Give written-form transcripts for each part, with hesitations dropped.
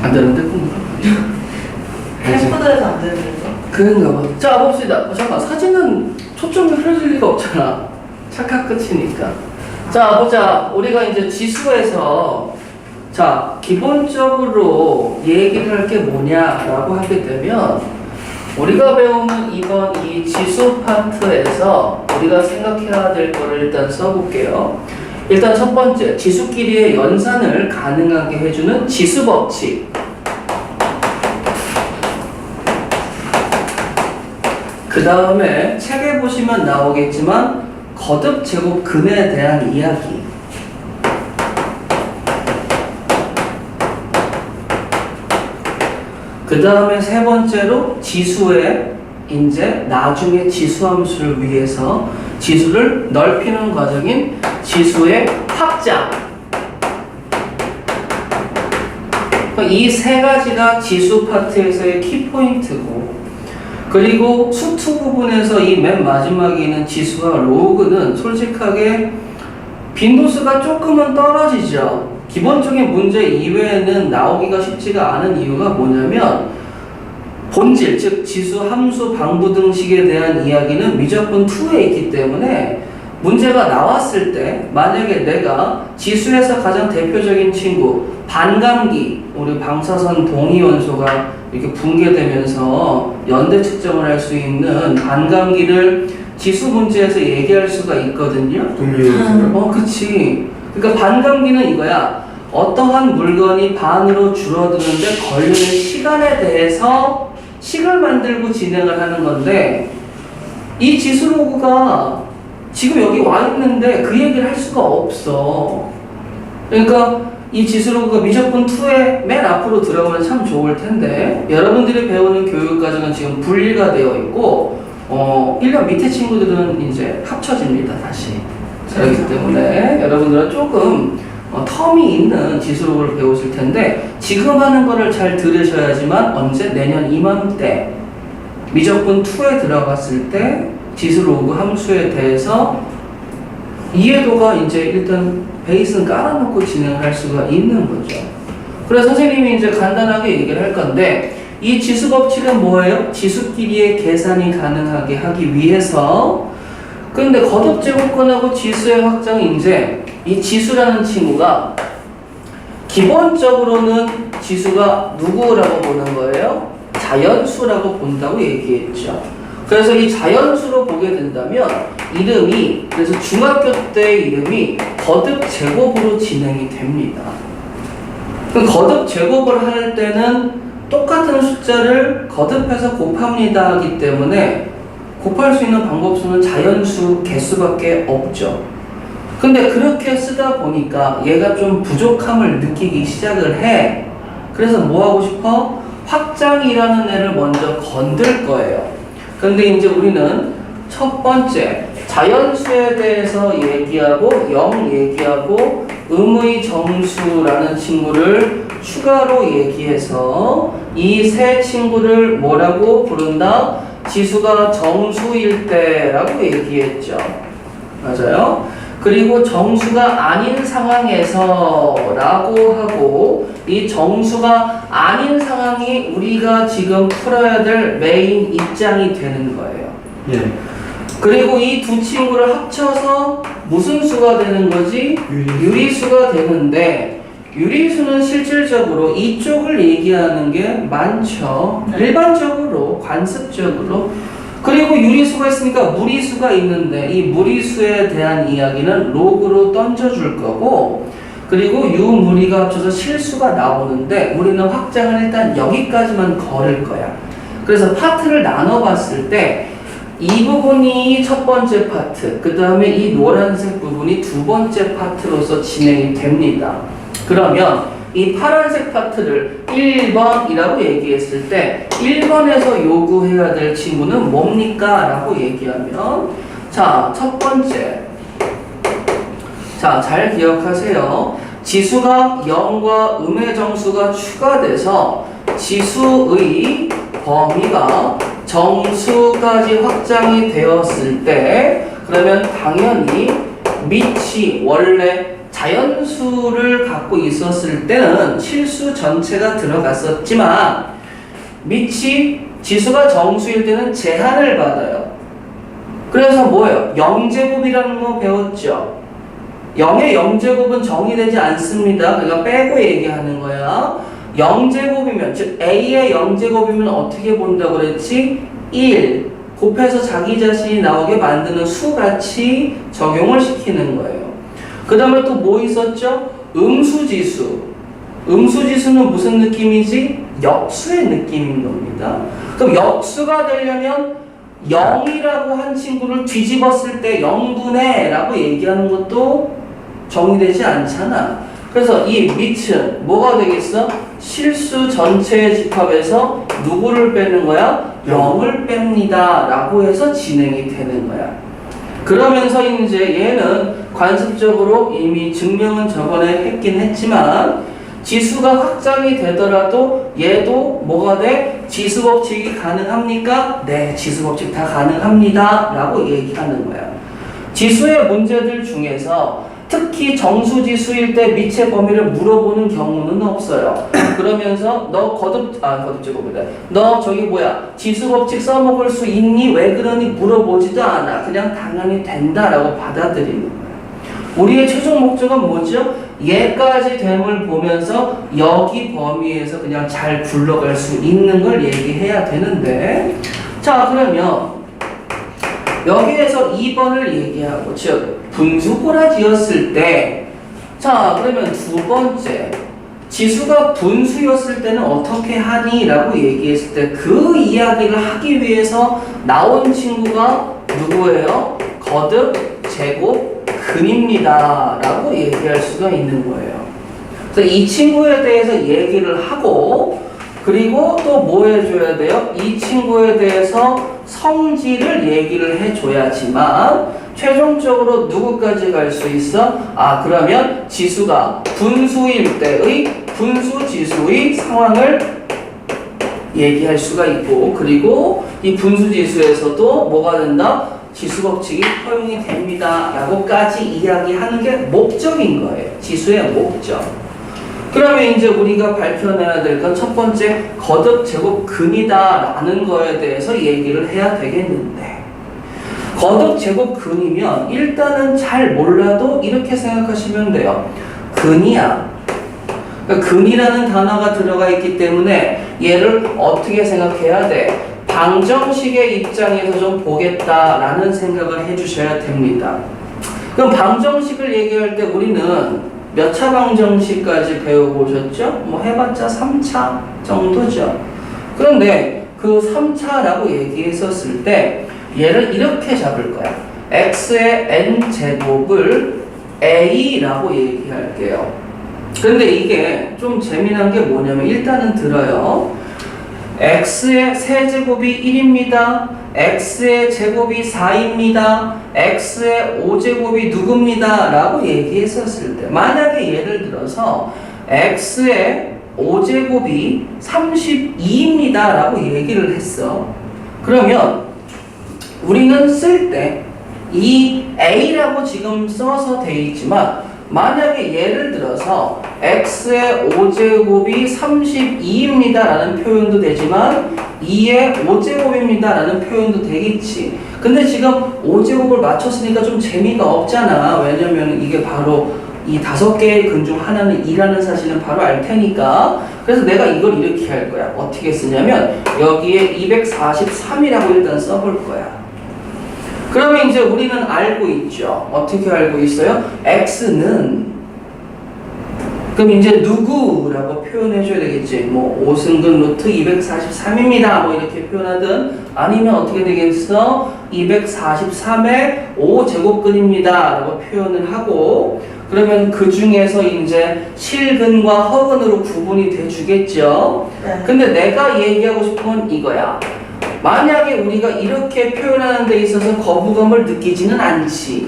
안 되는데? 생각보다에서 안 되는 거. 그런가 봐. 자, 봅시다. 잠깐, 사진은 초점이 흐려질 리가 없잖아. 착각 끝이니까. 자, 보자. 우리가 이제 지수에서, 자, 기본적으로 얘기를 할 게 뭐냐라고 하게 되면, 우리가 배우는 이번 이 지수 파트에서 우리가 생각해야 될 거를 일단 써볼게요. 일단 첫 번째, 지수끼리의 연산을 가능하게 해주는 지수 법칙. 그 다음에 책에 보시면 나오겠지만 거듭 제곱근에 대한 이야기. 그 다음에 세 번째로 지수의 이제 나중에 지수함수를 위해서 지수를 넓히는 과정인 지수의 확장. 이 세 가지가 지수 파트에서의 키포인트고, 그리고 수투 부분에서 이 맨 마지막에 있는 지수와 로그는 솔직하게 빈도수가 조금은 떨어지죠. 기본적인 문제 이외에는 나오기가 쉽지가 않은 이유가 뭐냐면 본질, 즉 지수, 함수, 방부등식에 대한 이야기는 미적분 2에 있기 때문에 문제가 나왔을 때 만약에 내가 지수에서 가장 대표적인 친구 반감기, 우리 방사선 동위원소가 이렇게 붕괴되면서 연대 측정을 할 수 있는 반감기를 지수 문제에서 얘기할 수가 있거든요. 동위원소요? 그치. 그러니까 반감기는 이거야. 어떠한 물건이 반으로 줄어드는데 걸리는 시간에 대해서 식을 만들고 진행을 하는 건데, 이 지수 로그가 지금 여기 와 있는데 그 얘기를 할 수가 없어. 그러니까 이 지수 로그가 미적분 2에 맨 앞으로 들어가면 참 좋을 텐데, 여러분들이 배우는 교육과정은 지금 분리가 되어 있고 1년 밑에 친구들은 이제 합쳐집니다, 다시. 그렇기 때문에 여러분들은 조금 텀이 있는 지수로그를 배우실 텐데, 지금 하는 거를 잘 들으셔야지만 언제? 내년 이맘때 미적분 2에 들어갔을 때 지수로그 함수에 대해서 이해도가 이제 일단 베이스는 깔아놓고 진행할 수가 있는 거죠. 그래서 선생님이 이제 간단하게 얘기를 할 건데, 이 지수 법칙은 뭐예요? 지수끼리의 계산이 가능하게 하기 위해서. 근데 거듭 제곱근하고 지수의 확장이 이제 이 지수라는 친구가 기본적으로는 지수가 누구라고 보는 거예요? 자연수라고 본다고 얘기했죠. 그래서 이 자연수로 보게 된다면 이름이, 그래서 중학교 때 이름이 거듭 제곱으로 진행이 됩니다. 그럼 거듭 제곱을 할 때는 똑같은 숫자를 거듭해서 곱합니다 하기 때문에 곱할 수 있는 방법수는 자연수 개수밖에 없죠. 근데 그렇게 쓰다 보니까 얘가 좀 부족함을 느끼기 시작을 해. 그래서 뭐 하고 싶어? 확장이라는 애를 먼저 건들 거예요. 근데 이제 우리는 첫 번째 자연수에 대해서 얘기하고 0 얘기하고 음의 정수라는 친구를 추가로 얘기해서 이 세 친구를 뭐라고 부른다? 지수가 정수일 때라고 얘기했죠. 맞아요? 그리고 정수가 아닌 상황에서 라고 하고, 이 정수가 아닌 상황이 우리가 지금 풀어야 될 메인 입장이 되는 거예요. 예. 그리고 이 두 친구를 합쳐서 무슨 수가 되는 거지? 유리수가 되는데, 유리수는 실질적으로 이쪽을 얘기하는 게 많죠. 일반적으로, 관습적으로. 그리고 유리수가 있으니까 무리수가 있는데, 이 무리수에 대한 이야기는 로그로 던져줄 거고, 그리고 유무리가 합쳐서 실수가 나오는데 우리는 확장을 일단 여기까지만 걸을 거야. 그래서 파트를 나눠봤을 때 이 부분이 첫 번째 파트, 그 다음에 이 노란색 부분이 두 번째 파트로서 진행이 됩니다. 그러면 이 파란색 파트를 1번이라고 얘기했을 때 1번에서 요구해야 될 친구는 뭡니까? 라고 얘기하면, 자, 첫 번째, 자, 잘 기억하세요. 지수가 0과 음의 정수가 추가돼서 지수의 범위가 정수까지 확장이 되었을 때, 그러면 당연히 밑이 원래 자연수를 갖고 있었을 때는 실수 전체가 들어갔었지만 밑이 지수가 정수일 때는 제한을 받아요. 그래서 뭐예요? 0제곱이라는 거 배웠죠? 0의 0제곱은 정의되지 않습니다. 그러니까 빼고 얘기하는 거야. 0제곱이면, 즉 A의 0제곱이면 어떻게 본다고 그랬지? 1 곱해서 자기 자신이 나오게 만드는 수같이 적용을 시키는 거예요. 그 다음에 또 뭐 있었죠? 음수지수. 음수지수는 무슨 느낌이지? 역수의 느낌인 겁니다. 그럼 역수가 되려면 0이라고 한 친구를 뒤집었을 때 0분의 라고 얘기하는 것도 정의되지 않잖아. 그래서 이 밑은 뭐가 되겠어? 실수 전체의 집합에서 누구를 빼는 거야? 0을 뺍니다 라고 해서 진행이 되는 거야. 그러면서 이제 얘는 관습적으로 이미 증명은 저번에 했긴 했지만 지수가 확장이 되더라도 얘도 뭐가 돼? 지수 법칙이 가능합니까? 네, 지수 법칙 다 가능합니다 라고 얘기하는 거야. 지수의 문제들 중에서 특히 정수지수일 때 밑의 범위를 물어보는 경우는 없어요. 그러면서 너 거듭제곱이다. 너 저기 뭐야 지수 법칙 써먹을 수 있니? 왜 그러니? 물어보지도 않아. 그냥 당연히 된다라고 받아들이는 거야. 우리의 최종 목적은 뭐죠? 얘까지 됨을 보면서 여기 범위에서 그냥 잘 굴러갈 수 있는 걸 얘기해야 되는데, 자 그러면 여기에서 2번을 얘기하고, 즉 분수꼬라지였을 때, 자 그러면 두 번째 지수가 분수였을 때는 어떻게 하니? 라고 얘기했을 때 그 이야기를 하기 위해서 나온 친구가 누구예요? 거듭 제곱 근입니다 라고 얘기할 수가 있는 거예요. 그래서 이 친구에 대해서 얘기를 하고, 그리고 또 뭐 해줘야 돼요? 이 친구에 대해서 성질을 얘기를 해줘야지만 최종적으로 누구까지 갈 수 있어? 아 그러면 지수가 분수일 때의 분수지수의 상황을 얘기할 수가 있고, 그리고 이 분수지수에서도 뭐가 된다? 지수 법칙이 허용이 됩니다 라고까지 이야기하는 게 목적인 거예요. 지수의 목적. 그러면 이제 우리가 밝혀내야 될 건 첫 번째 거듭 제곱 근이다 라는 거에 대해서 얘기를 해야 되겠는데, 거듭 제곱 근이면 일단은 잘 몰라도 이렇게 생각하시면 돼요. 근이야. 그러니까 근이라는 단어가 들어가 있기 때문에 얘를 어떻게 생각해야 돼? 방정식의 입장에서 좀 보겠다라는 생각을 해주셔야 됩니다. 그럼 방정식을 얘기할 때 우리는 몇 차 방정식까지 배워보셨죠? 뭐 해봤자 3차 정도죠. 그런데 그 3차라고 얘기했었을 때 얘를 이렇게 잡을 거야. x의 n제곱을 a라고 얘기할게요. 근데 이게 좀 재미난 게 뭐냐면 일단은 들어요. x의 세제곱이 1입니다. x의 제곱이 4입니다. x의 5제곱이 누굽니다 라고 얘기했었을 때, 만약에 예를 들어서 x의 5제곱이 32입니다 라고 얘기를 했어. 그러면 우리는 쓸 때 이 a라고 지금 써서 돼 있지만, 만약에 예를 들어서 x의 5제곱이 32입니다 라는 표현도 되지만 2의 5제곱입니다 라는 표현도 되겠지. 근데 지금 5제곱을 맞췄으니까 좀 재미가 없잖아. 왜냐면 이게 바로 이 5개의 근 중 하나는 2라는 사실은 바로 알 테니까. 그래서 내가 이걸 이렇게 할 거야. 어떻게 쓰냐면 여기에 243이라고 일단 써볼 거야. 그러면 이제 우리는 알고 있죠. 어떻게 알고 있어요? x는, 그럼 이제 누구라고 표현해줘야 되겠지. 뭐 5승근 루트 243입니다 뭐 이렇게 표현하든, 아니면 어떻게 되겠어? 243의 5제곱근입니다 라고 표현을 하고, 그러면 그 중에서 이제 실근과 허근으로 구분이 돼 주겠죠. 근데 내가 얘기하고 싶은 건 이거야. 만약에 우리가 이렇게 표현하는 데 있어서 거부감을 느끼지는 않지.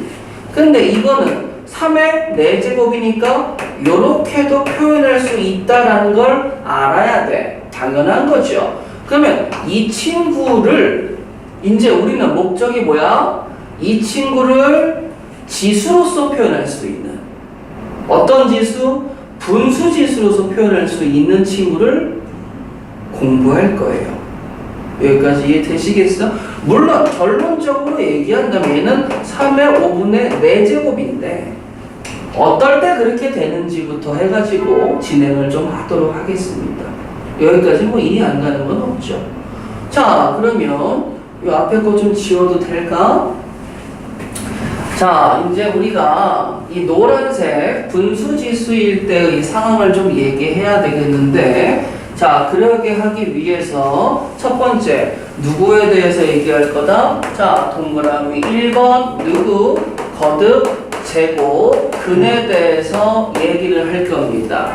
근데 이거는 3의 4제곱이니까 이렇게도 표현할 수 있다라는 걸 알아야 돼. 당연한 거죠. 그러면 이 친구를 이제 우리는 목적이 뭐야? 이 친구를 지수로서 표현할 수 있는, 어떤 지수? 분수 지수로서 표현할 수 있는 친구를 공부할 거예요. 여기까지 이해되시겠어? 물론 결론적으로 얘기한다면 얘는 3의 5분의 4제곱인데 어떨 때 그렇게 되는지부터 해가지고 진행을 좀 하도록 하겠습니다. 여기까지 뭐 이해 안 가는 건 없죠. 자, 그러면 이 앞에 거 좀 지워도 될까? 자, 이제 우리가 이 노란색 분수지수일 때의 상황을 좀 얘기해야 되겠는데, 자, 그러게 하기 위해서 첫 번째 누구에 대해서 얘기할 거다? 자, 동그라미 1번 누구? 거듭, 제곱, 근에 대해서 얘기를 할 겁니다.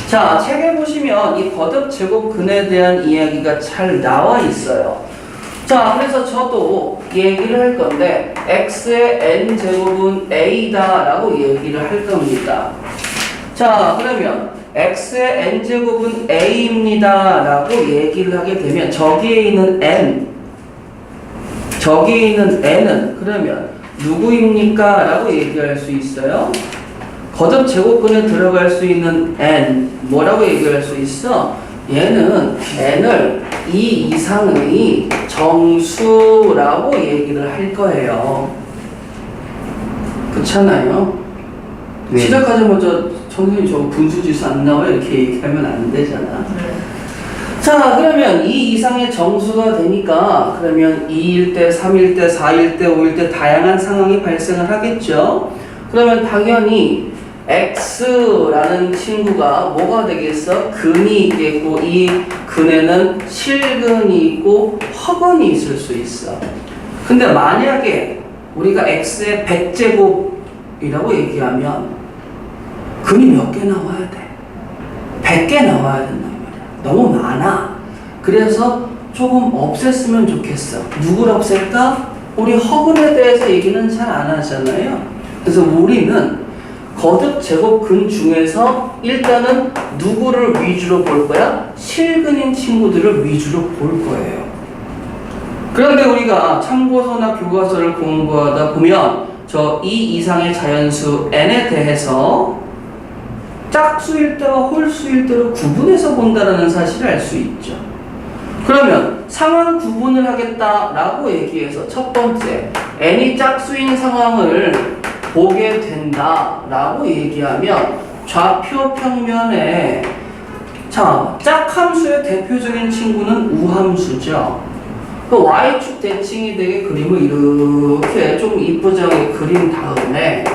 자, 책에 보시면 이 거듭, 제곱, 근에 대한 이야기가 잘 나와 있어요. 자, 그래서 저도 얘기를 할 건데 x의 n제곱은 a다 라고 얘기를 할 겁니다. 자, 그러면 x의 n제곱은 a입니다 라고 얘기를 하게 되면 저기에 있는 n은 그러면 누구입니까? 라고 얘기할 수 있어요. 거듭 제곱근에 들어갈 수 있는 n 뭐라고 얘기할 수 있어? 얘는 n을 2 이상의 정수라고 얘기를 할 거예요. 그렇잖아요? 네. 시작하자마자 선생님 저 분수지수 안 나와요? 이렇게 얘기하면 안 되잖아. 자, 그러면 2 이상의 정수가 되니까 그러면 2일 때, 3일 때, 4일 때, 5일 때 다양한 상황이 발생을 하겠죠. 그러면 당연히 x라는 친구가 뭐가 되겠어? 근이 있겠고 이 근에는 실근이 있고 허근이 있을 수 있어. 근데 만약에 우리가 x의 100제곱이라고 얘기하면 근이 몇 개 나와야 돼? 100개 나와야 된단 말이야. 너무 많아. 그래서 조금 없앴으면 좋겠어. 누굴 없앨까? 우리 허근에 대해서 얘기는 잘 안 하잖아요. 그래서 우리는 거듭 제곱 근 중에서 일단은 누구를 위주로 볼 거야? 실근인 친구들을 위주로 볼 거예요. 그런데 우리가 참고서나 교과서를 공부하다 보면 저 2 이상의 자연수 n에 대해서 짝수일 때와 홀수일 때로 구분해서 본다는 사실을 알 수 있죠. 그러면 상황 구분을 하겠다라고 얘기해서 첫 번째 n이 짝수인 상황을 보게 된다라고 얘기하면 좌표 평면에 자, 짝함수의 대표적인 친구는 우함수죠. 그 y축 대칭이 되게 그림을 이렇게 좀 이쁘게 그린 다음에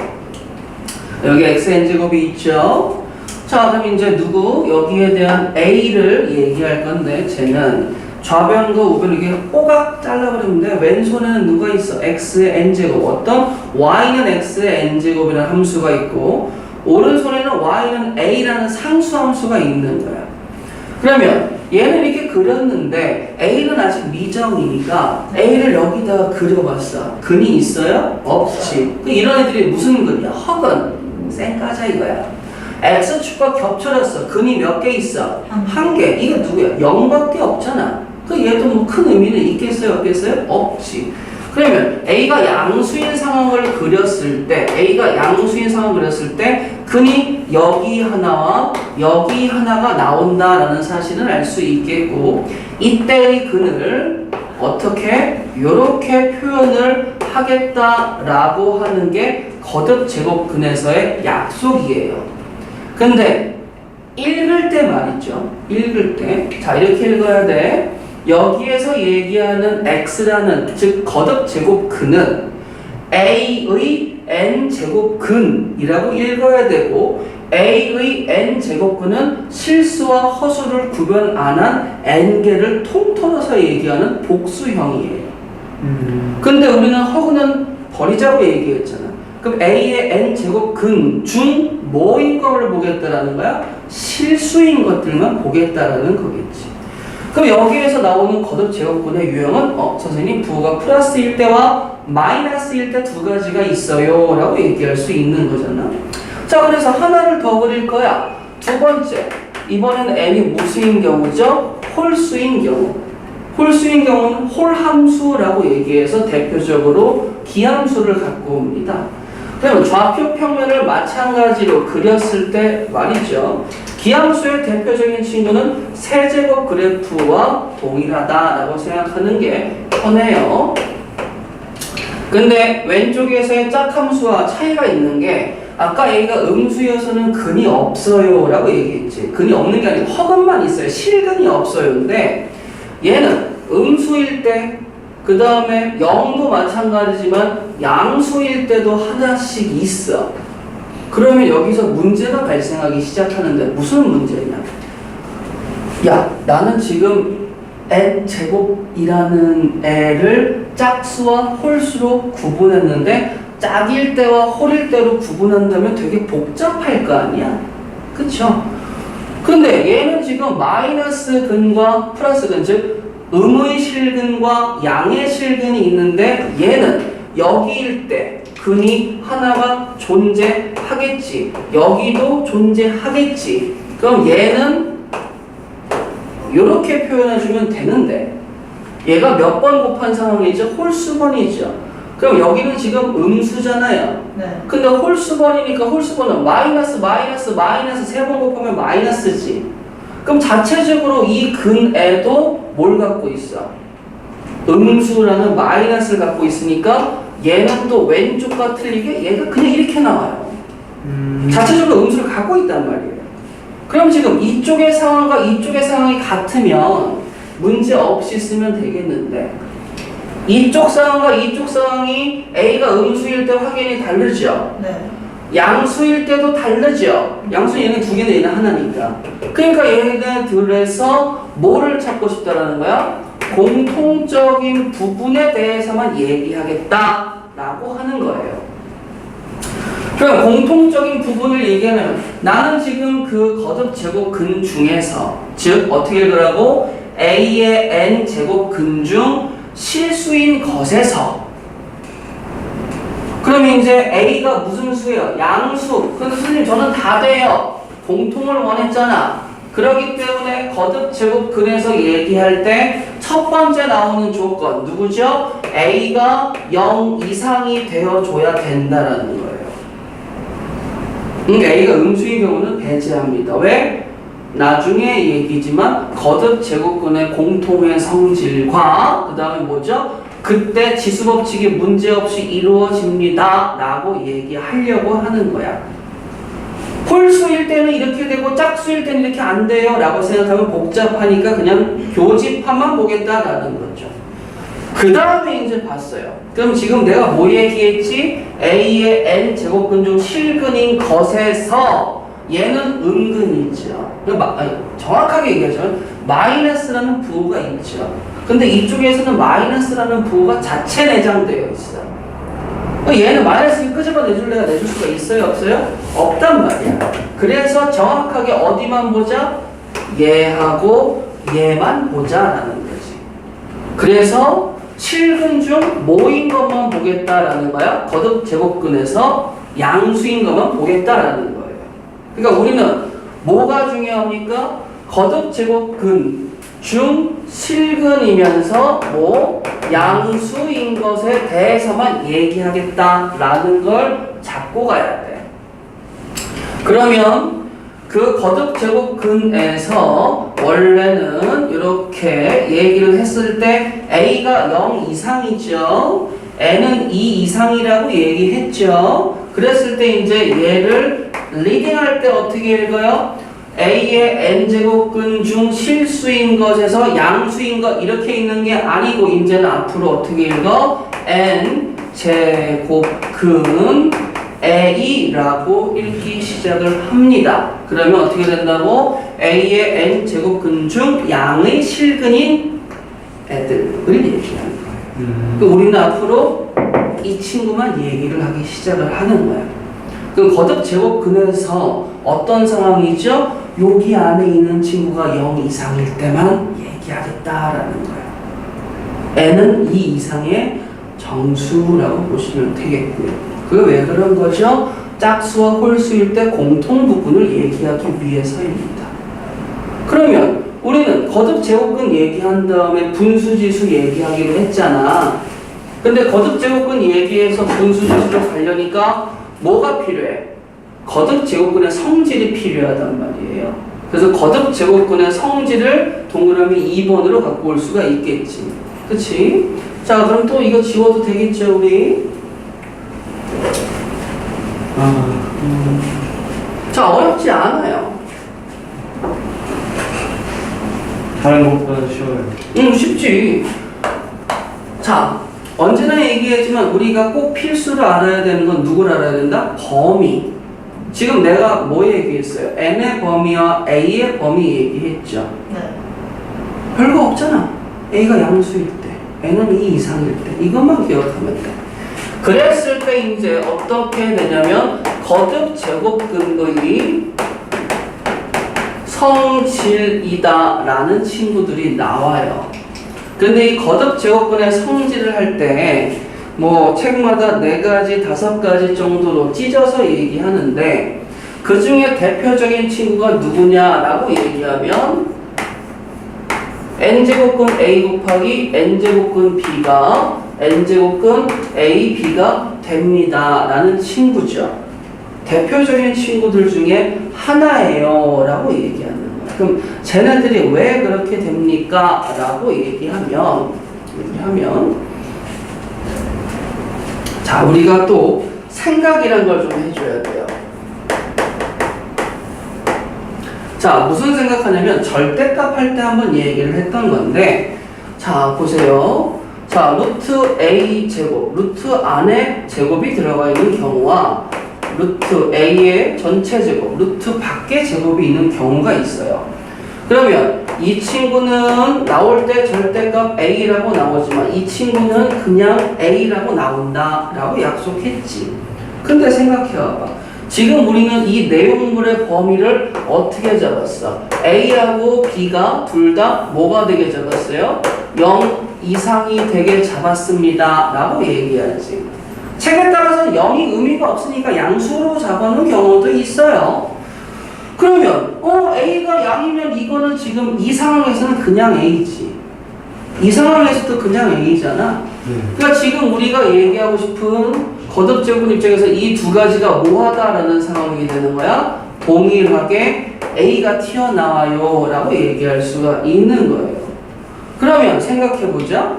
여기 xn제곱이 있죠. 자, 그럼 이제 누구? 여기에 대한 a를 얘기할 건데 쟤는 좌변과 우변 이게 꼬각 잘라버리는데 왼손에는 누가 있어? x의 n제곱. 어떤? y는 x의 n제곱이라는 함수가 있고 오른손에는 y는 a라는 상수함수가 있는 거야. 그러면 얘는 이렇게 그렸는데 a는 아직 미정이니까 a를 여기다가 그려봤어. 근이 있어요? 없지. 이런 애들이 무슨 근이야? 허근. 쌩까자 이거야. x축과 겹쳐졌어. 근이 몇 개 있어? 한 개. 이거 누구야? 0밖에 없잖아. 그 얘도 뭐 큰 의미는 있겠어요? 없겠어요? 없지. 그러면 A가 양수인 상황을 그렸을 때 근이 여기 하나와 여기 하나가 나온다라는 사실은 알 수 있겠고 이때의 근을 어떻게? 요렇게 표현을 하겠다라고 하는 게 거듭 제곱근에서의 약속이에요. 근데 읽을 때 말이죠. 읽을 때 자 이렇게 읽어야 돼. 여기에서 얘기하는 x라는 즉 거듭 제곱근은 a의 n제곱근이라고 읽어야 되고 a의 n제곱근은 실수와 허수를 구분 안 한 n개를 통틀어서 얘기하는 복수형이에요. 근데 우리는 허근은 버리자고 얘기했잖아. 그럼 a의 n제곱근 중 뭐인 거를 보겠다라는 거야? 실수인 것들만 보겠다라는 거겠지. 그럼 여기에서 나오는 거듭 제곱근의 유형은 선생님 부호가 플러스일 때와 마이너스일 때 두 가지가 있어요 라고 얘기할 수 있는 거잖아. 자, 그래서 하나를 더 그릴 거야. 두 번째, 이번에는 n이 무수인 경우죠? 홀수인 경우. 홀수인 경우는 홀함수라고 얘기해서 대표적으로 기함수를 갖고 옵니다. 그러면 좌표 평면을 마찬가지로 그렸을 때 말이죠. 기함수의 대표적인 친구는 세제곱 그래프와 동일하다라고 생각하는 게 편해요. 근데 왼쪽에서의 짝함수와 차이가 있는 게 아까 A가 음수여서는 근이 없어요 라고 얘기했지. 근이 없는 게 아니고 허근만 있어요. 실근이 없어요. 근데 얘는 음수일 때 그 다음에 0도 마찬가지지만 양수일 때도 하나씩 있어. 그러면 여기서 문제가 발생하기 시작하는데 무슨 문제냐? 야, 나는 지금 n제곱이라는 애를 짝수와 홀수로 구분했는데 짝일 때와 홀일 때로 구분한다면 되게 복잡할 거 아니야? 그쵸? 근데 얘는 지금 마이너스 근과 플러스 근, 즉 음의 실근과 양의 실근이 있는데 얘는 여기일 때 근이 하나가 존재하겠지. 여기도 존재하겠지. 그럼 얘는 이렇게 표현해주면 되는데 얘가 몇 번 곱한 상황이죠? 홀수번이죠. 그럼 여기는 지금 음수잖아요. 네. 근데 홀수번이니까 홀수번은 마이너스 마이너스 마이너스 3번 곱하면 마이너스지. 그럼 자체적으로 이 근에도 뭘 갖고 있어? 음수라는 마이너스를 갖고 있으니까 얘는 또 왼쪽과 틀리게 얘가 그냥 이렇게 나와요. 자체적으로 음수를 갖고 있단 말이에요. 그럼 지금 이쪽의 상황과 이쪽의 상황이 같으면 문제 없이 쓰면 되겠는데 이쪽 상황과 이쪽 상황이 A가 음수일 때 확연히 다르죠? 네. 양수일 때도 다르죠? 양수 얘는 두 개는 얘는 하나니까. 그러니까 얘네들에서 뭐를 찾고 싶다라는 거야? 공통적인 부분에 대해서만 얘기하겠다라고 하는 거예요. 그럼 공통적인 부분을 얘기하면 나는 지금 그 거듭 제곱 근 중에서 즉 어떻게 읽으라고? A의 n 제곱 근 중 실수인 것에서 그러면 이제 A가 무슨 수예요? 양수. 근데 선생님 저는 다 돼요. 공통을 원했잖아. 그렇기 때문에 거듭 제곱 근에서 얘기할 때 첫 번째 나오는 조건 누구죠? A가 0 이상이 되어줘야 된다라는 거예요. A가 음수인 경우는 배제합니다. 왜? 나중에 얘기지만 거듭 제곱근의 공통의 성질과 그 다음에 뭐죠? 그때 지수법칙이 문제없이 이루어집니다 라고 얘기하려고 하는 거야. 홀수일 때는 이렇게 되고 짝수일 때는 이렇게 안 돼요 라고 생각하면 복잡하니까 그냥 교집합만 보겠다라는 거죠. 그 다음에 이제 봤어요. 그럼 지금 내가 뭐 얘기했지? A의 n 제곱근 중 실근인 것에서 얘는 음근이죠. 정확하게 얘기하자면 마이너스라는 부호가 있죠. 근데 이쪽에서는 마이너스라는 부호가 자체 내장되어 있어요. 얘는 마이너스를 끄집어내줄래야 내줄 수가 있어요? 없어요? 없단 말이야. 그래서 정확하게 어디만 보자? 얘하고 얘만 보자라는 거지. 그래서 실근 중 뭐인 것만 보겠다라는 거야. 거듭 제곱근에서 양수인 것만 보겠다라는 거예요. 그러니까 우리는 뭐가 중요합니까? 거듭 제곱근 중 실근이면서 뭐 양수인 것에 대해서만 얘기하겠다라는 걸 잡고 가야 돼. 그러면 그 거듭 제곱근에서 원래는 이렇게 얘기를 했을 때 A가 0 이상이죠. N은 2 이상이라고 얘기했죠. 그랬을 때 이제 얘를 리딩할 때 어떻게 읽어요? A의 n제곱근 중 실수인 것에서 양수인 것 이렇게 있는 게 아니고 이제는 앞으로 어떻게 읽어? n제곱근 A라고 읽기 시작을 합니다. 그러면 어떻게 된다고? A의 n제곱근 중 양의 실근인 애들을 얘기하는 거예요. 우리는 앞으로 이 친구만 얘기를 하기 시작을 하는 거야. 그럼 거듭 제곱근에서 어떤 상황이죠? 여기 안에 있는 친구가 0 이상일 때만 얘기하겠다라는 거예요. n은 2 이상의 정수라고 보시면 되겠고요. 그게 왜 그런 거죠? 짝수와 홀수일 때 공통 부분을 얘기하기 위해서입니다. 그러면 우리는 거듭 제곱근 얘기한 다음에 분수지수 얘기하기로 했잖아. 근데 거듭 제곱근 얘기해서 분수지수로 가려니까 뭐가 필요해? 거듭 제곱근의 성질이 필요하단 말이에요. 그래서 거듭 제곱근의 성질을 동그라미 2번으로 갖고 올 수가 있겠지. 그치? 자, 그럼 또 이거 지워도 되겠죠, 우리? 자, 어렵지 않아요. 다른 것보다 쉬워요. 쉽지. 자, 언제나 얘기하지만 우리가 꼭 필수로 알아야 되는 건 누굴 알아야 된다? 범위. 지금 내가 뭐 얘기했어요? n의 범위와 a의 범위 얘기했죠. 네. 별거 없잖아. a가 양수일 때, n은 2 이상일 때, 이것만 기억하면 돼. 그랬을 때 이제 어떻게 되냐면 거듭 제곱근의 성질이다 라는 친구들이 나와요. 근데 이 거듭 제곱근의 성질을 할 때 뭐 책마다 4가지, 5가지 정도로 찢어서 얘기하는데 그 중에 대표적인 친구가 누구냐라고 얘기하면 n제곱근 a 곱하기 n제곱근 b가 n제곱근 a, b가 됩니다 라는 친구죠. 대표적인 친구들 중에 하나예요 라고 얘기하는 거예요. 그럼 쟤네들이 왜 그렇게 됩니까? 라고 얘기하면 자, 우리가 또 생각이란 걸 좀 해줘야 돼요. 자, 무슨 생각하냐면 절대값 할 때 한번 얘기를 했던 건데 자, 보세요. 자, 루트 a 제곱, 루트 안에 제곱이 들어가 있는 경우와 루트 a의 전체 제곱, 루트 밖에 제곱이 있는 경우가 있어요. 그러면 이 친구는 나올 때 절대값 a라고 나오지만 이 친구는 그냥 a라고 나온다 라고 약속했지. 근데 생각해봐봐. 지금 우리는 이 내용물의 범위를 어떻게 잡았어? a하고 b가 둘 다 뭐가 되게 잡았어요? 0 이상이 되게 잡았습니다 라고 얘기하지. 책에 따라서는 0이 의미가 없으니까 양수로 잡아놓은 경우도 있어요. 그러면 A가 양이면 이거는 지금 이 상황에서는 그냥 A지. 이 상황에서도 그냥 A잖아. 그러니까 지금 우리가 얘기하고 싶은 거듭제곱근 입장에서 이 두 가지가 뭐하다라는 상황이 되는 거야. 동일하게 A가 튀어나와요 라고 얘기할 수가 있는 거예요. 그러면 생각해보자.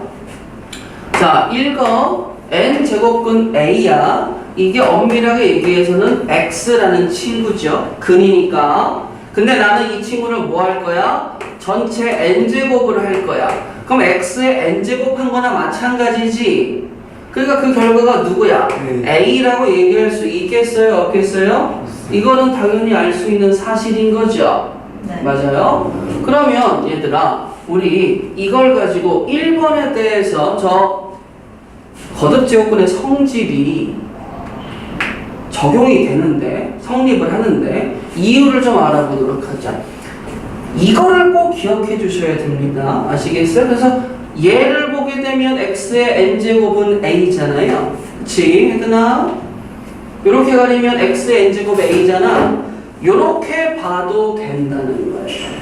자, 읽어. n제곱근 A야. 이게 엄밀하게 얘기해서는 X라는 친구죠. 근이니까. 근데 나는 이 친구를 뭐 할 거야? 전체 n제곱을 할 거야. 그럼 X의 n제곱 한 거나 마찬가지지. 그러니까 그 결과가 누구야? A라고 얘기할 수 있겠어요? 없겠어요? 이거는 당연히 알 수 있는 사실인 거죠. 네. 맞아요? 그러면 얘들아, 우리 이걸 가지고 1번에 대해서 저 거듭제곱근의 성질이 적용이 되는데, 성립을 하는데 이유를 좀 알아보도록 하자. 이거를 꼭 기억해 주셔야 됩니다. 아시겠어요? 그래서 얘를 보게 되면 x의 n제곱은 a잖아요. 그치? 얘들아? 이렇게 가리면 x의 n제곱 a잖아. 이렇게 봐도 된다는 거예요.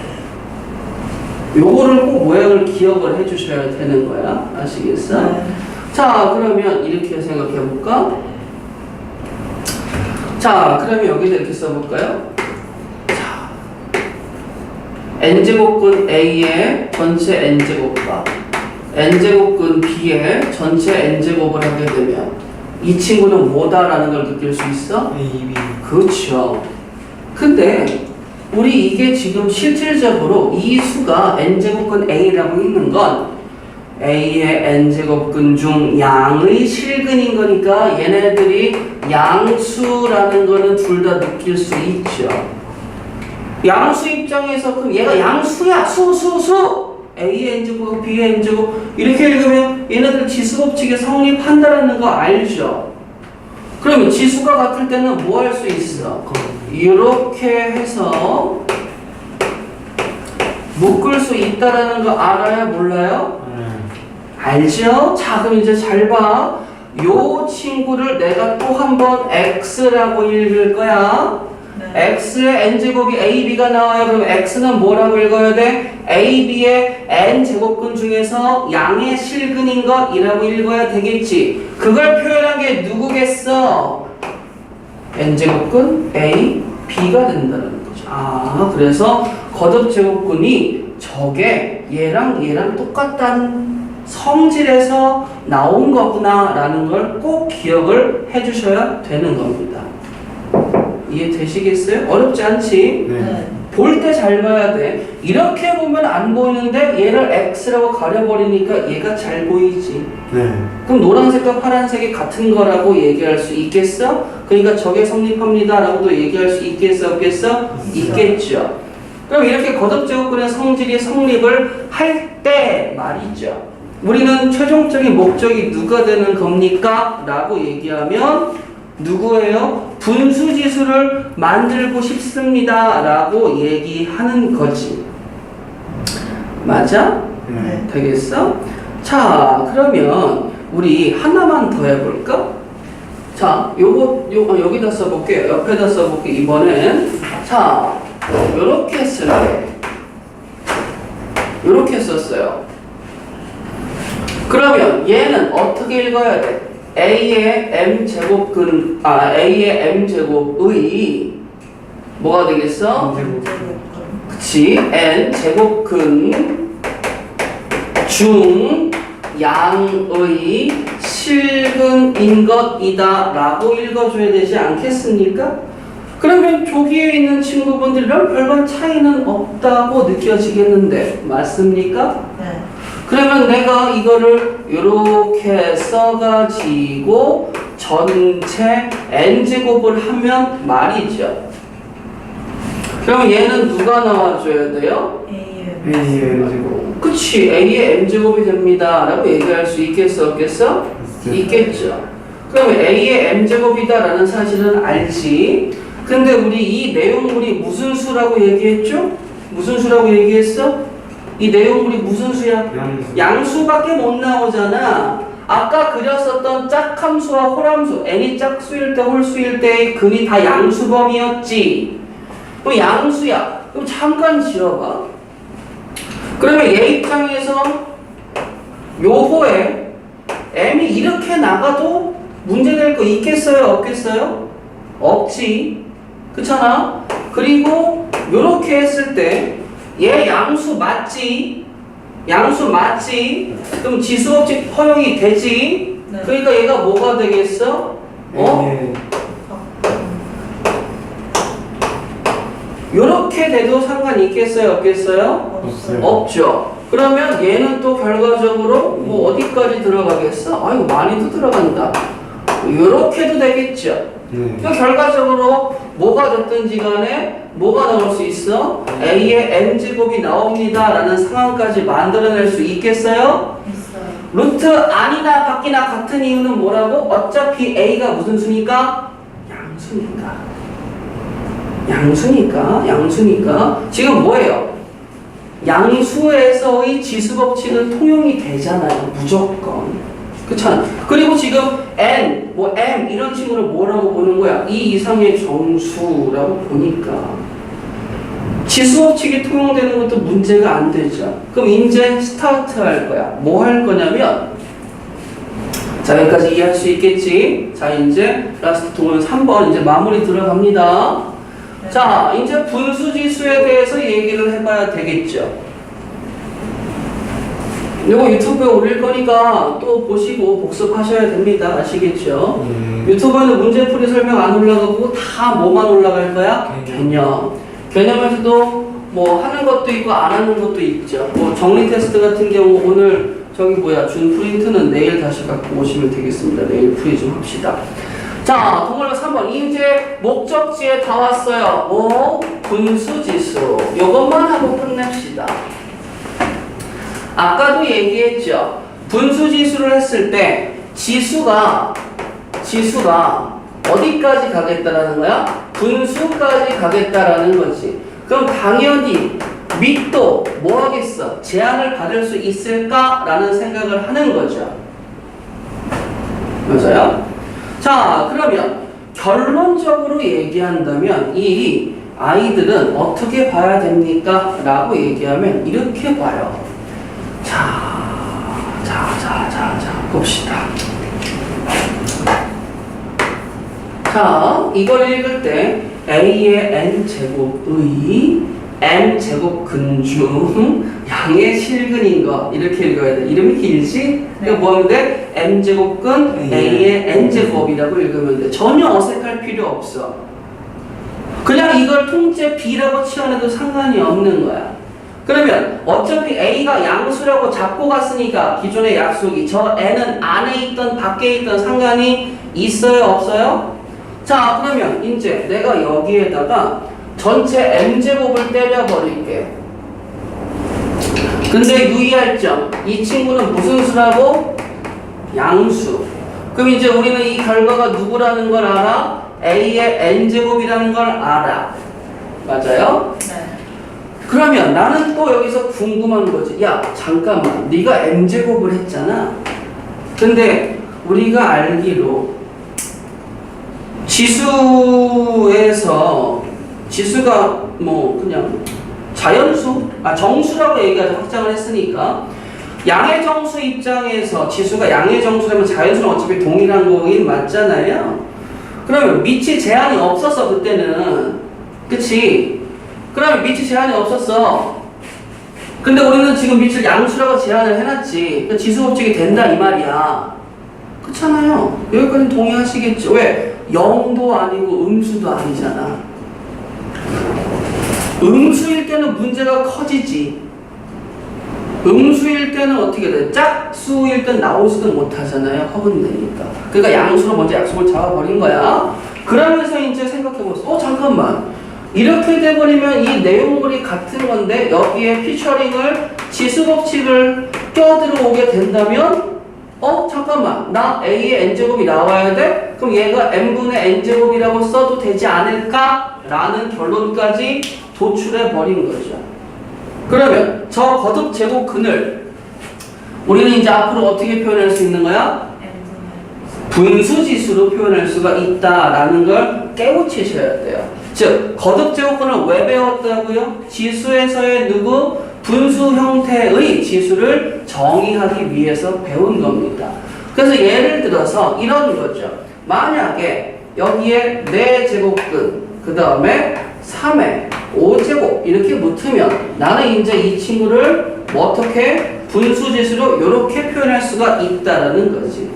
요거를 꼭 모양을 기억을 해 주셔야 되는 거야. 아시겠어? 네. 자, 그러면 이렇게 생각해 볼까? 자, 그러면 여기다 이렇게 써볼까요? 자, n제곱근 A의 전체 n제곱과 n제곱근 B의 전체 n제곱을 하게 되면 이 친구는 뭐다라는 걸 느낄 수 있어? A, B. 그렇죠. 근데 우리 이게 지금 실질적으로 이 수가 n제곱근 A라고 있는 건 A의 n제곱근 중 양의 실근인 거니까 얘네들이 양수라는 거는 둘 다 느낄 수 있죠. 양수 입장에서 그럼 얘가 양수야. 수 A의 n제곱, B의 n제곱 이렇게 읽으면 얘네들 지수법칙에 성립한다는 거 알죠? 그러면 지수가 같을 때는 뭐 할 수 있어? 이렇게 해서 묶을 수 있다라는 거 알아요? 몰라요? 알죠? 자, 그럼 이제 잘 봐. 요 친구를 내가 또 한 번 x라고 읽을 거야. 네. x의 n제곱이 ab가 나와요. 그럼 x는 뭐라고 읽어야 돼? ab의 n제곱근 중에서 양의 실근인 것이라고 읽어야 되겠지. 그걸 표현한 게 누구겠어? n제곱근 a, b가 된다는 거죠. 아, 그래서 거듭제곱근이 저게 얘랑 똑같다는 성질에서 나온 거구나 라는 걸 꼭 기억을 해주셔야 되는 겁니다. 이해되시겠어요? 어렵지 않지? 네. 볼 때 잘 봐야 돼. 이렇게 보면 안 보이는데 얘를 X라고 가려버리니까 얘가 잘 보이지. 네. 그럼 노란색과 파란색이 같은 거라고 얘기할 수 있겠어? 그러니까 저게 성립합니다 라고도 얘기할 수 있겠어? 없겠어? 있겠죠. 그럼 이렇게 거듭제곱근의 성질이 성립을 할 때 말이죠. 우리는 최종적인 목적이 누가 되는 겁니까? 라고 얘기하면 누구예요? 분수지수를 만들고 싶습니다 라고 얘기하는 거지. 맞아? 네. 되겠어? 자, 그러면 우리 하나만 더 해볼까? 자, 여기다 써볼게요. 옆에다 써볼게. 이번엔 자, 요렇게 했을 때 요렇게 썼어요. 그러면 얘는 어떻게 읽어야 돼? A의 M제곱의 뭐가 되겠어? 그치? N제곱근 중 양의 실근인 것이다 라고 읽어줘야 되지 않겠습니까? 그러면 저기에 있는 친구분들이랑 별반 차이는 없다고 느껴지겠는데 맞습니까? 네. 그러면 내가 이거를 이렇게 써가지고 전체 n제곱을 하면 말이죠. 그럼 얘는 누가 나와줘야 돼요? A의 n제곱. 그치, A의 m제곱이 됩니다 라고 얘기할 수 있겠어 없겠어? 있겠죠. 그러면 A의 m제곱이다 라는 사실은 알지. 근데 우리 이 내용물이 무슨 수라고 얘기했죠? 무슨 수라고 얘기했어? 이 내용물이 무슨 수야? 양수밖에 못 나오잖아. 아까 그렸었던 짝함수와 홀함수, n이 짝수일 때 홀수일 때의 근이 다 양수범위였지. 그럼 양수야. 그럼 잠깐 지어봐. 그러면 얘 입장에서 요거에 m이 이렇게 나가도 문제될 거 있겠어요? 없겠어요? 없지. 그렇잖아? 그리고 요렇게 했을 때 얘 양수 맞지? 양수 맞지? 그럼 지수법칙 허용이 되지? 네. 그러니까 얘가 뭐가 되겠어? 어? 요렇게 돼도 상관이 있겠어요? 없겠어요? 없어요. 없죠. 그러면 얘는 또 결과적으로 뭐 어디까지 들어가겠어? 아이고 많이도 들어간다. 요렇게도 되겠죠. 그러니까 결과적으로 뭐가 됐든지 간에 뭐가 나올 수 있어? A의 n제곱이 나옵니다 라는 상황까지 만들어낼 수 있겠어요? 있어요. 루트 아니나 밖이나 같은 이유는 뭐라고? 어차피 A가 무슨 수니까? 양수니까 지금 뭐예요? 양수에서의 지수법칙은 통용이 되잖아요. 무조건. 그렇잖아. 그리고 지금 n, 뭐 m 이런 친구를 뭐라고 보는 거야? 이 이상의 정수라고 보니까 지수법칙이 통용되는 것도 문제가 안 되죠. 그럼 이제 스타트 할 거야. 뭐 할 거냐면 자, 여기까지 이해할 수 있겠지? 자, 이제 라스트 동은 3번 이제 마무리 들어갑니다. 네. 자, 이제 분수지수에 대해서 얘기를 해봐야 되겠죠. 이거 유튜브에 올릴 거니까 또 보시고 복습하셔야 됩니다. 아시겠죠? 유튜브에는 문제풀이 설명 안 올라가고 다 뭐만 올라갈 거야? 개념. 개념에서도 뭐 하는 것도 있고 안 하는 것도 있죠. 뭐 정리 테스트 같은 경우 오늘 준 프린트는 내일 다시 갖고 오시면 되겠습니다. 내일 풀이 좀 합시다. 자, 동물로 3번. 이제 목적지에 다 왔어요. 뭐? 분수지수. 요것만 하고 끝냅시다. 아까도 얘기했죠. 분수지수를 했을 때 지수가 어디까지 가겠다라는 거야? 분수까지 가겠다라는 거지. 그럼 당연히 밑도 뭐 하겠어? 제한을 받을 수 있을까라는 생각을 하는 거죠. 맞아요? 자, 그러면 결론적으로 얘기한다면 이 아이들은 어떻게 봐야 됩니까? 라고 얘기하면 이렇게 봐요. 자, 봅시다. 자, 이걸 읽을 때 A의 N제곱의 M제곱 근중 양의 실근인 거 이렇게 읽어야 돼. 이름이 길지? 이거 뭐 하면 돼? M제곱근 A의 N제곱이라고 읽으면 돼. 전혀 어색할 필요 없어. 그냥 이걸 통째 B라고 치환해도 상관이 없는 거야. 그러면 어차피 A가 양수라고 잡고 갔으니까 기존의 약속이 저 N은 안에 있던 밖에 있던 상관이 있어요? 없어요? 자, 그러면 이제 내가 여기에다가 전체 M제곱을 때려버릴게요. 근데 유의할 점, 이 친구는 무슨 수라고? 양수. 그럼 이제 우리는 이 결과가 누구라는 걸 알아? A의 N제곱이라는 걸 알아. 맞아요? 네. 그러면 나는 또 여기서 궁금한 거지. 야, 잠깐만. 네가 M제곱을 했잖아. 근데 우리가 알기로 지수가 뭐 그냥 자연수? 정수라고 얘기하자 확장을 했으니까 양의 정수 입장에서 지수가 양의 정수라면 자연수는 어차피 동일한 거긴 맞잖아요. 그러면 밑이 제한이 없었어 그때는. 그치? 그러면 밑이 제한이 없었어. 근데 우리는 지금 밑을 양수라고 제한을 해놨지. 그러니까 지수 법칙이 된다 이 말이야. 그렇잖아요. 여기까지는 동의하시겠죠. 왜? 0도 아니고 음수도 아니잖아. 음수일 때는 문제가 커지지. 음수일 때는 어떻게 돼? 짝수일 땐 나오지도 못하잖아요. 허근되니까. 그러니까 양수로 먼저 약속을 잡아버린 거야. 그러면서 이제 생각해보세요. 잠깐만. 이렇게 돼버리면 이 내용물이 같은 건데 여기에 피처링을 지수법칙을 껴들어오게 된다면 잠깐만. 나 A의 N제곱이 나와야 돼? 그럼 얘가 N분의 N제곱이라고 써도 되지 않을까? 라는 결론까지 도출해버린 거죠. 그러면 저 거듭 제곱근을 우리는 이제 앞으로 어떻게 표현할 수 있는 거야? 분수지수로 표현할 수가 있다라는 걸 깨우치셔야 돼요. 즉 거듭 제곱근을 왜 배웠다고요? 지수에서의 누구? 분수 형태의 지수를 정의하기 위해서 배운 겁니다. 그래서 예를 들어서 이런 거죠. 만약에 여기에 4제곱근 그 다음에 3의 5제곱 이렇게 붙으면 나는 이제 이 친구를 어떻게 분수지수로 이렇게 표현할 수가 있다라는 거지.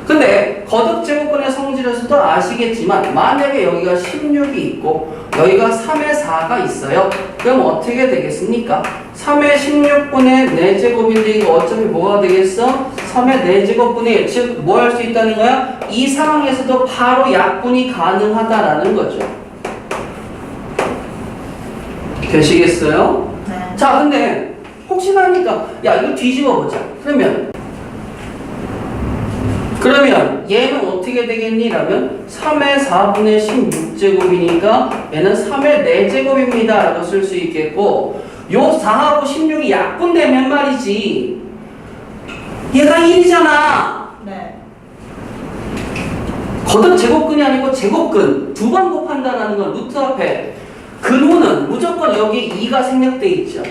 근데 거듭 제곱근의 성질에서도 아시겠지만 만약에 여기가 16이 있고 여기가 3의 4가 있어요. 그럼 어떻게 되겠습니까? 3의 16분의 4제곱인데 이거 어차피 뭐가 되겠어? 3의 4제곱분의 1. 즉 뭐 할 수 있다는 거야? 이 상황에서도 바로 약분이 가능하다라는 거죠. 되시겠어요? 네. 자, 근데 혹시나니까 야 이거 뒤집어 보자. 그러면 얘는 어떻게 되겠니? 라면 3의 4분의 16제곱이니까 얘는 3의 4제곱입니다 라고 쓸 수 있겠고 요 4하고 16이 약분되면 말이지 얘가 1이잖아. 네. 거듭 제곱근이 아니고 제곱근 두 번 곱한다는 건 루트 앞에 근호는 무조건 여기 2가 생략돼 있죠.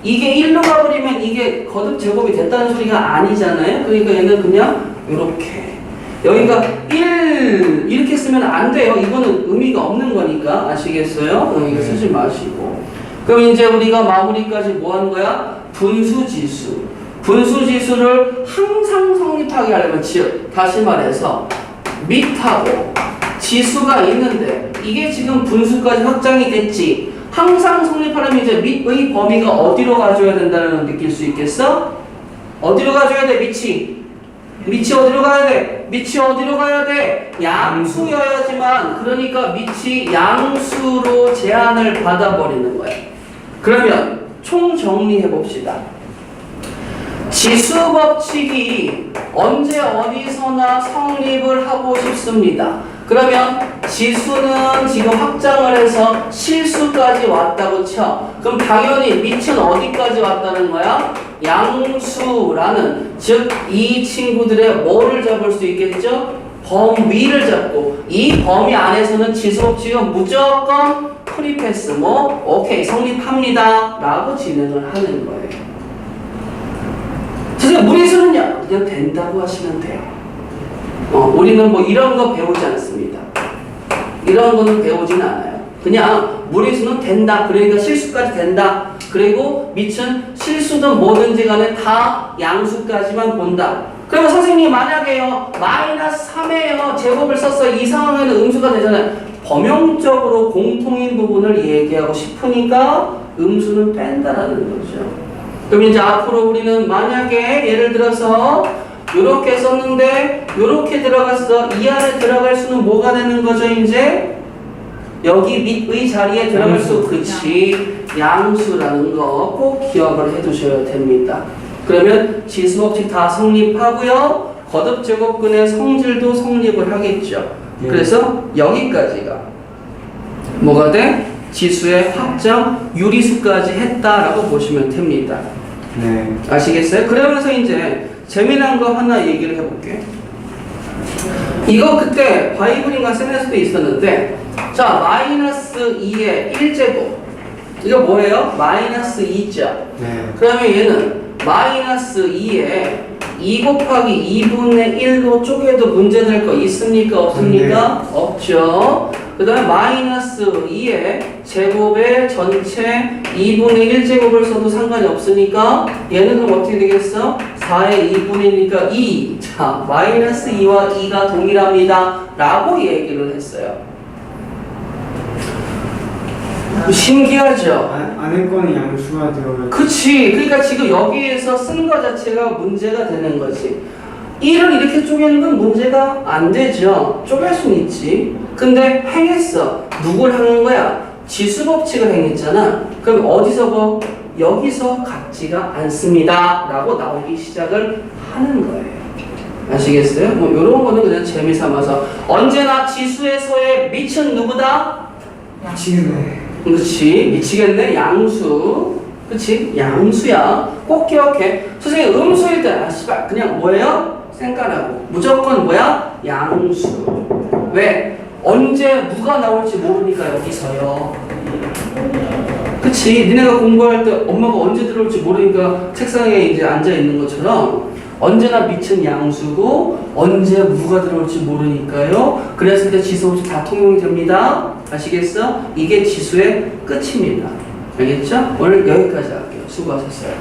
이게 1로 가버리면 이게 거듭 제곱이 됐다는 소리가 아니잖아요. 그러니까 얘는 그냥 이렇게 여기가 1 이렇게 쓰면 안 돼요. 이거는 의미가 없는 거니까 아시겠어요? 이거 쓰지 마시고. 그럼 이제 우리가 마무리까지 뭐 하는 거야? 분수지수. 분수지수를 항상 성립하게 하려면 즉 다시 말해서 밑하고 지수가 있는데 이게 지금 분수까지 확장이 됐지. 항상 성립하려면 이제 밑의 범위가 어디로 가줘야 된다는 걸 느낄 수 있겠어? 어디로 가줘야 돼? 밑이 어디로 가야 돼? 밑이 어디로 가야 돼? 양수여야지만 그러니까 밑이 양수로 제한을 받아버리는 거야. 그러면 총 정리해 봅시다. 지수 법칙이 언제 어디서나 성립을 하고 싶습니다. 그러면 지수는 지금 확장을 해서 실수까지 왔다고 쳐. 그럼 당연히 밑은 어디까지 왔다는 거야? 양수라는 즉 이 친구들의 뭐를 잡을 수 있겠죠? 범위를 잡고 이 범위 안에서는 지수 법칙은 무조건 프리패스 오케이 성립합니다 라고 진행을 하는 거예요. 선생님 무리수는요? 그냥 된다고 하시면 돼요. 우리는 뭐 이런 거 배우지 않습니다. 이런 거는 배우지는 않아요. 그냥 무리수는 된다. 그러니까 실수까지 된다. 그리고 밑은 실수든 뭐든지 간에 다 양수까지만 본다. 그러면 선생님이 만약에요 마이너스 3에요 제곱을 썼어. 이 상황에는 음수가 되잖아요. 범용적으로 공통인 부분을 얘기하고 싶으니까 음수는 뺀다라는 거죠. 그럼 이제 앞으로 우리는 만약에 예를 들어서 요렇게 썼는데 요렇게 들어갔어. 이 안에 들어갈 수는 뭐가 되는 거죠 이제? 여기 밑의 자리에 들어갈 수, 그치, 양수라는 거 꼭 기억을 해 두셔야 됩니다. 그러면 지수법칙 다 성립하고요. 거듭제곱근의 성질도 성립을 하겠죠. 그래서 여기까지가 뭐가 돼? 지수의 확정 유리수까지 했다라고 보시면 됩니다. 네. 아시겠어요? 그러면서 이제 재미난 거 하나 얘기를 해볼게. 이거 그때 바이블인가 쌤에서도 있었는데, 자 마이너스 2의 1제곱 이거 뭐예요? 마이너스 2죠. 네. 그러면 얘는 마이너스 2에 2 곱하기 2분의 1로 쪼개도 문제 될 거 있습니까? 없습니까? 네. 없죠. 그 다음에 마이너스 2의 제곱의 전체 2분의 1제곱을 써도 상관이 없으니까 얘는 그럼 어떻게 되겠어? 4의 2분이니까 2. 자, 마이너스 2와 2가 동일합니다. 라고 얘기를 했어요. 신기하죠? 안에 거는 양수가 들어가요. 그치. 그러니까 지금 여기에서 쓴 거 자체가 문제가 되는 거지. 1을 이렇게 쪼개는 건 문제가 안 되죠. 쪼갤 수는 있지. 근데 행했어. 누굴 하는 거야? 지수법칙을 행했잖아. 그럼 어디서 뭐? 여기서 같지가 않습니다. 라고 나오기 시작을 하는 거예요. 아시겠어요? 뭐 요런 거는 그냥 재미삼아서 언제나 지수에서의 밑은 누구다? 미치겠네. 그렇지. 미치겠네. 양수. 그치? 양수야. 꼭 기억해. 선생님 음수일 때 씨발 그냥 뭐예요? 쌩까라고. 무조건 뭐야? 양수. 왜? 언제 누가 나올지 모르니까 여기서요. 그치? 니네가 공부할 때 엄마가 언제 들어올지 모르니까 책상에 이제 앉아 있는 것처럼 언제나 밑은 양수고 언제 무가 들어올지 모르니까요. 그랬을 때 지수 다 통용이 됩니다. 아시겠어? 이게 지수의 끝입니다. 알겠죠? 오늘 여기까지 할게요. 수고하셨어요.